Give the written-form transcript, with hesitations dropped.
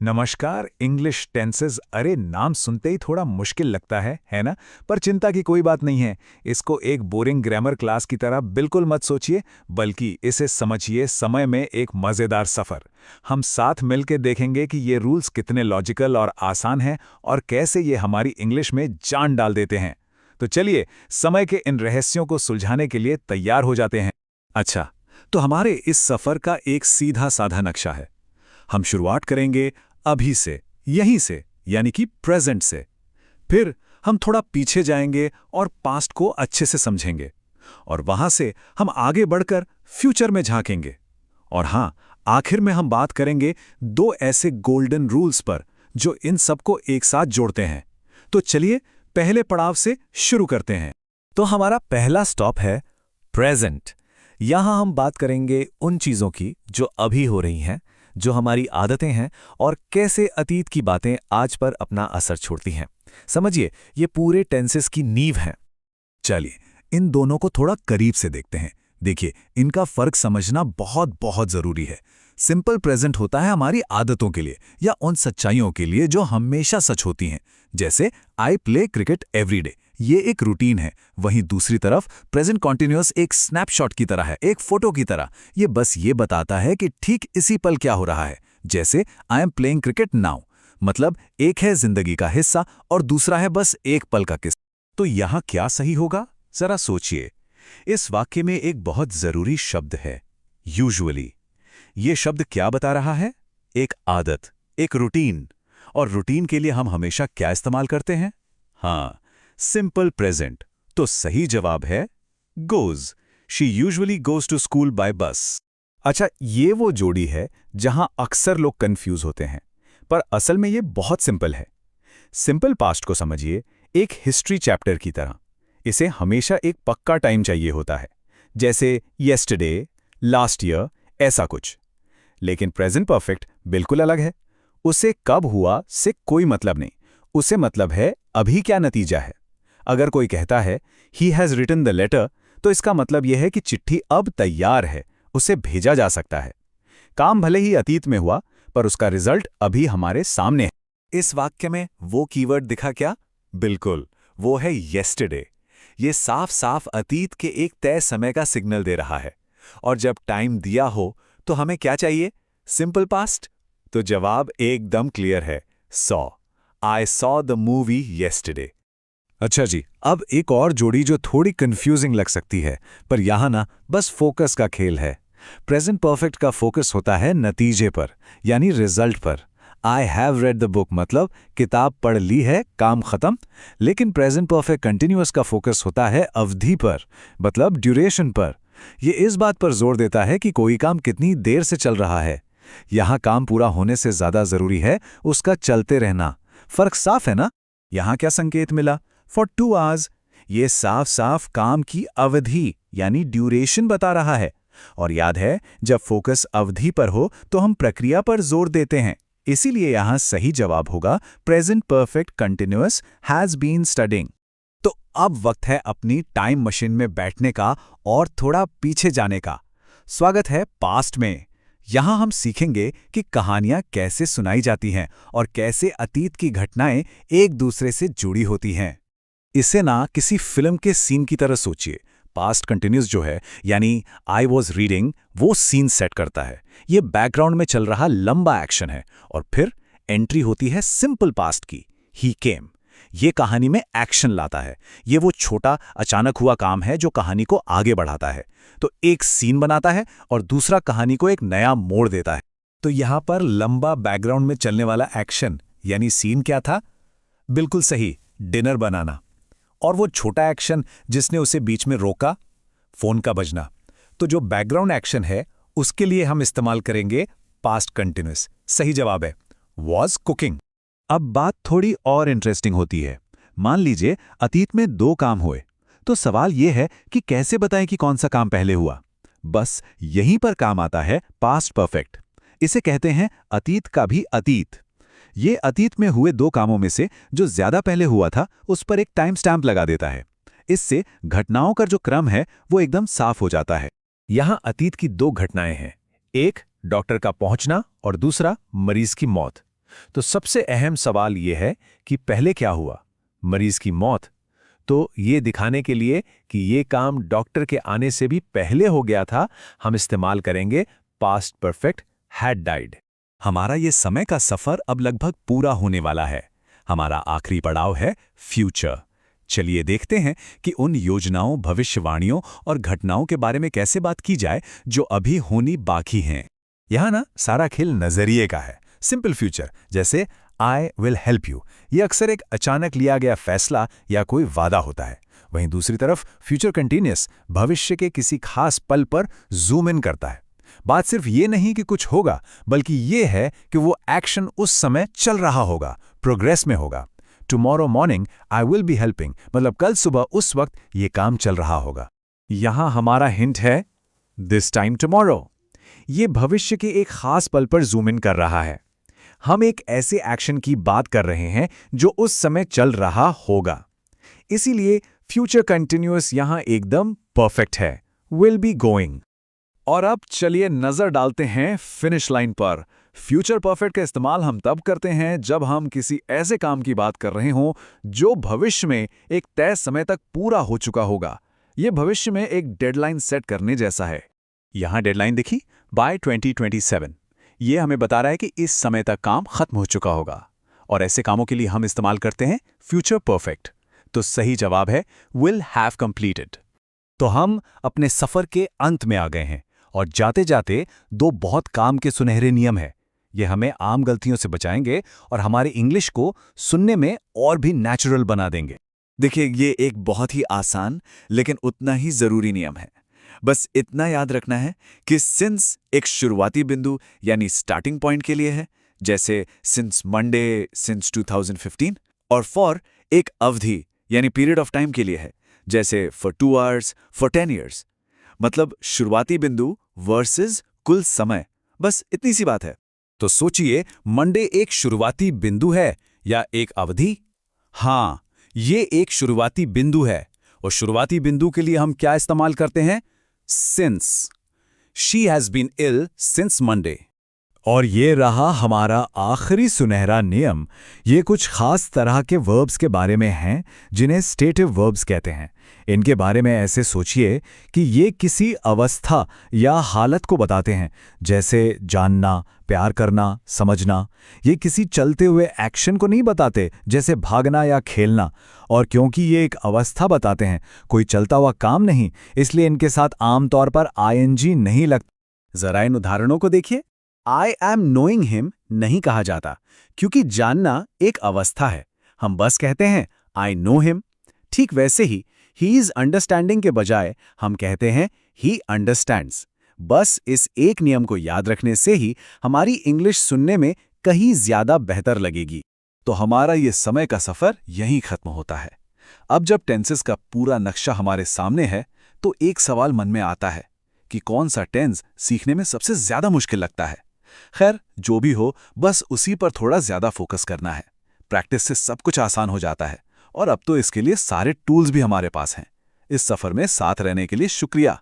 नमस्कार। English tenses, अरे नाम सुनते ही थोड़ा मुश्किल लगता है ना? पर चिंता की कोई बात नहीं है। इसको एक बोरिंग ग्रामर क्लास की तरह बिल्कुल मत सोचिए, बल्कि इसे समझिए समय में एक मज़ेदार सफ़र। हम साथ मिलकर देखेंगे कि ये रूल्स कितने लॉजिकल और आसान हैं और कैसे ये हमारी इंग्लिश में जान डाल देते हैं। तो चलिए, समय के इन रहस्यों को सुलझाने के लिए तैयार हो जाते हैं। अच्छा, तो हमारे इस सफ़र का एक सीधा साधा नक्शा है। हम शुरुआत करेंगे अभी से, यहीं से, यानी कि प्रेजेंट से। फिर हम थोड़ा पीछे जाएंगे और पास्ट को अच्छे से समझेंगे, और वहां से हम आगे बढ़कर फ्यूचर में झांकेंगे। और हां, आखिर में हम बात करेंगे दो ऐसे गोल्डन रूल्स पर जो इन सबको एक साथ जोड़ते हैं। तो चलिए पहले पड़ाव से शुरू करते हैं। तो हमारा पहला स्टॉप है प्रेजेंट। यहां हम बात करेंगे उन चीजों की जो अभी हो रही हैं, जो हमारी आदतें हैं और कैसे अतीत की बातें आज पर अपना असर छोड़ती हैं। समझिए, ये पूरे टेंसेस की नींव हैं। चलिए इन दोनों को थोड़ा करीब से देखते हैं। देखिए, इनका फर्क समझना बहुत बहुत जरूरी है। सिंपल प्रेजेंट होता है हमारी आदतों के लिए या उन सच्चाइयों के लिए जो हमेशा सच होती हैं, जैसे I play cricket every day. ये एक रूटीन है। वहीं दूसरी तरफ प्रेजेंट कॉन्टिन्यूअस एक स्नैपशॉट की तरह है, एक फोटो की तरह। ये बस ये बताता है कि ठीक इसी पल क्या हो रहा है। जैसे I am playing cricket now, मतलब एक है जिंदगी का हिस्सा और दूसरा है बस एक पल का किस्सा। तो यहां क्या सही होगा, जरा सोचिए। इस वाक्य में एक बहुत जरूरी शब्द है, यूजुअली। ये शब्द क्या बता रहा है? एक आदत, एक रूटीन। और रूटीन के लिए हम हमेशा क्या इस्तेमाल करते हैं? हाँ, सिंपल प्रेजेंट। तो सही जवाब है goes. She usually goes to school by bus. अच्छा, ये वो जोड़ी है जहां अक्सर लोग कंफ्यूज होते हैं, पर असल में ये बहुत सिंपल है। सिंपल पास्ट को समझिए एक हिस्ट्री चैप्टर की तरह। इसे हमेशा एक पक्का टाइम चाहिए होता है, जैसे येस्टरडे, लास्ट ईयर, ऐसा कुछ। लेकिन प्रेजेंट परफेक्ट बिल्कुल अलग है। उसे कब हुआ से कोई मतलब नहीं। उसे मतलब है अभी क्या नतीजा है। अगर कोई कहता है he has written the letter, तो इसका मतलब यह है कि चिट्ठी अब तैयार है, उसे भेजा जा सकता है। काम भले ही अतीत में हुआ, पर उसका रिजल्ट अभी हमारे सामने है। इस वाक्य में वो कीवर्ड दिखा क्या? बिल्कुल, वो है येस्टरडे। ये साफ साफ अतीत के एक तय समय का सिग्नल दे रहा है। और जब टाइम दिया हो तो हमें क्या चाहिए? Simple past. तो जवाब एकदम क्लियर है, saw. I saw the movie yesterday. अच्छा जी, अब एक और जोड़ी जो थोड़ी कंफ्यूजिंग लग सकती है, पर यहां ना बस फोकस का खेल है। प्रेजेंट परफेक्ट का फोकस होता है नतीजे पर, यानी रिजल्ट पर। I have read the book मतलब किताब पढ़ ली है, काम खत्म। लेकिन प्रेजेंट परफेक्ट कंटिन्यूअस का फोकस होता है अवधि पर, मतलब ड्यूरेशन पर। यह इस बात पर जोर देता है कि कोई काम कितनी देर से चल रहा है। यहां काम पूरा होने से ज्यादा जरूरी है उसका चलते रहना। फर्क साफ है ना? यहां क्या संकेत मिला? For 2 hours. ये साफ साफ काम की अवधि यानी ड्यूरेशन बता रहा है। और याद है, जब फोकस अवधि पर हो तो हम प्रक्रिया पर जोर देते हैं। इसीलिए यहां सही जवाब होगा present perfect continuous has been studying. तो अब वक्त है अपनी टाइम मशीन में बैठने का और थोड़ा पीछे जाने का। स्वागत है पास्ट में। यहां हम सीखेंगे कि कहानियां कैसे सुनाई जाती हैं और कैसे अतीत की घटनाएं एक दूसरे से जुड़ी होती हैं। इसे ना किसी फिल्म के सीन की तरह सोचिए। पास्ट कंटिन्यूस जो है, यानी आई वॉज रीडिंग, वो सीन सेट करता है। ये बैकग्राउंड में चल रहा लंबा एक्शन है, और फिर एंट्री होती है सिंपल पास्ट की, ही केम। ये कहानी में एक्शन लाता है। ये वो छोटा अचानक हुआ काम है जो कहानी को आगे बढ़ाता है। तो एक सीन बनाता है और दूसरा कहानी को एक नया मोड़ देता है। तो यहां पर लंबा बैकग्राउंड में चलने वाला एक्शन यानी सीन क्या था? बिल्कुल सही, डिनर बनाना। और वो छोटा एक्शन जिसने उसे बीच में रोका, फोन का बजना। तो जो बैकग्राउंड एक्शन है उसके लिए हम इस्तेमाल करेंगे पास्ट कंटिन्यूअस। सही जवाब है वॉज कुकिंग। अब बात थोड़ी और इंटरेस्टिंग होती है। मान लीजिए अतीत में 2 काम हुए, तो सवाल यह है कि कैसे बताएं कि कौन सा काम पहले हुआ। बस यहीं पर काम आता है पास्ट परफेक्ट। इसे कहते हैं अतीत का भी अतीत। ये अतीत में हुए 2 कामों में से जो ज्यादा पहले हुआ था उस पर एक टाइम स्टैंप लगा देता है। इससे घटनाओं का जो क्रम है वो एकदम साफ हो जाता है। यहां अतीत की 2 घटनाएं हैं, एक डॉक्टर का पहुंचना और दूसरा मरीज की मौत। तो सबसे अहम सवाल ये है कि पहले क्या हुआ, मरीज की मौत? तो ये दिखाने के लिए कि ये काम डॉक्टर के आने से भी पहले हो गया था, हम इस्तेमाल करेंगे पास्ट परफेक्ट हैड डाइड। हमारा ये समय का सफर अब लगभग पूरा होने वाला है। हमारा आखिरी पड़ाव है फ्यूचर। चलिए देखते हैं कि उन योजनाओं, भविष्यवाणियों और घटनाओं के बारे में कैसे बात की जाए जो अभी होनी बाकी हैं। यहाँ ना सारा खेल नजरिए का है। सिंपल फ्यूचर जैसे आई विल हेल्प यू, ये अक्सर एक अचानक लिया गया फैसला या कोई वादा होता है। वहीं दूसरी तरफ फ्यूचर कंटिन्यूअस भविष्य के किसी खास पल पर जूम इन करता है। बात सिर्फ ये नहीं कि कुछ होगा, बल्कि ये है कि वो एक्शन उस समय चल रहा होगा, प्रोग्रेस में होगा। Tomorrow morning I will be helping मतलब कल सुबह उस वक्त ये काम चल रहा होगा। यहां हमारा हिंट है दिस टाइम टुमारो। ये भविष्य के एक खास पल पर जूम इन कर रहा है। हम एक ऐसे एक्शन की बात कर रहे हैं जो उस समय चल रहा होगा। इसीलिए फ्यूचर कंटिन्यूअस यहां एकदम परफेक्ट है, विल बी गोइंग। और अब चलिए नजर डालते हैं फिनिश लाइन पर। फ्यूचर परफेक्ट का इस्तेमाल हम तब करते हैं जब हम किसी ऐसे काम की बात कर रहे हों जो भविष्य में एक तय समय तक पूरा हो चुका होगा। यह भविष्य में एक डेडलाइन सेट करने जैसा है। यहां डेडलाइन देखी, बाय 2027। ये हमें बता रहा है कि इस समय तक काम खत्म हो चुका होगा। और ऐसे कामों के लिए हम इस्तेमाल करते हैं फ्यूचर परफेक्ट। तो सही जवाब है विल हैव कंप्लीटेड। तो हम अपने सफर के अंत में आ गए हैं और जाते जाते दो बहुत काम के सुनहरे नियम हैं। ये हमें आम गलतियों से बचाएंगे और हमारे इंग्लिश को सुनने में और भी नेचुरल बना देंगे। देखिए, ये एक बहुत ही आसान लेकिन उतना ही जरूरी नियम है। बस इतना याद रखना है कि सिंस एक शुरुआती बिंदु यानी स्टार्टिंग पॉइंट के लिए है, जैसे सिंस मंडे, सिंस 2015, और फॉर एक अवधि यानी पीरियड ऑफ टाइम के लिए है, जैसे फॉर 2 आवर्स, फॉर 10 ईयर्स। मतलब शुरुआती बिंदु वर्सेस कुल समय, बस इतनी सी बात है। तो सोचिए, मंडे एक शुरुआती बिंदु है या एक अवधि? हाँ, ये एक शुरुआती बिंदु है। और शुरुआती बिंदु के लिए हम क्या इस्तेमाल करते हैं? Since. She has been ill since Monday. और ये रहा हमारा आखिरी सुनहरा नियम। ये कुछ खास तरह के वर्ब्स के बारे में हैं जिन्हें स्टेटिव वर्ब्स कहते हैं। इनके बारे में ऐसे सोचिए कि ये किसी अवस्था या हालत को बताते हैं, जैसे जानना, प्यार करना, समझना। ये किसी चलते हुए एक्शन को नहीं बताते, जैसे भागना या खेलना। और क्योंकि ये एक अवस्था बताते हैं, कोई चलता हुआ काम नहीं, इसलिए इनके साथ आमतौर पर आईएनजी नहीं लगता। जरा इन उदाहरणों को देखिए। आई एम नोइंग हिम नहीं कहा जाता, क्योंकि जानना एक अवस्था है। हम बस कहते हैं आई नो हिम। ठीक वैसे ही इज अंडरस्टैंडिंग के बजाय हम कहते हैं ही अंडरस्टैंड्स। बस इस एक नियम को याद रखने से ही हमारी इंग्लिश सुनने में कहीं ज्यादा बेहतर लगेगी। तो हमारा ये समय का सफर यहीं खत्म होता है। अब जब टेंसेस का पूरा नक्शा हमारे सामने है, तो एक सवाल मन में आता है कि कौन सा टेंस सीखने में सबसे ज्यादा मुश्किल लगता है। खैर, जो भी हो, बस उसी पर थोड़ा ज्यादा फोकस करना है। प्रैक्टिस से सब कुछ आसान हो जाता है। और अब तो इसके लिए सारे टूल्स भी हमारे पास हैं। इस सफर में साथ रहने के लिए शुक्रिया।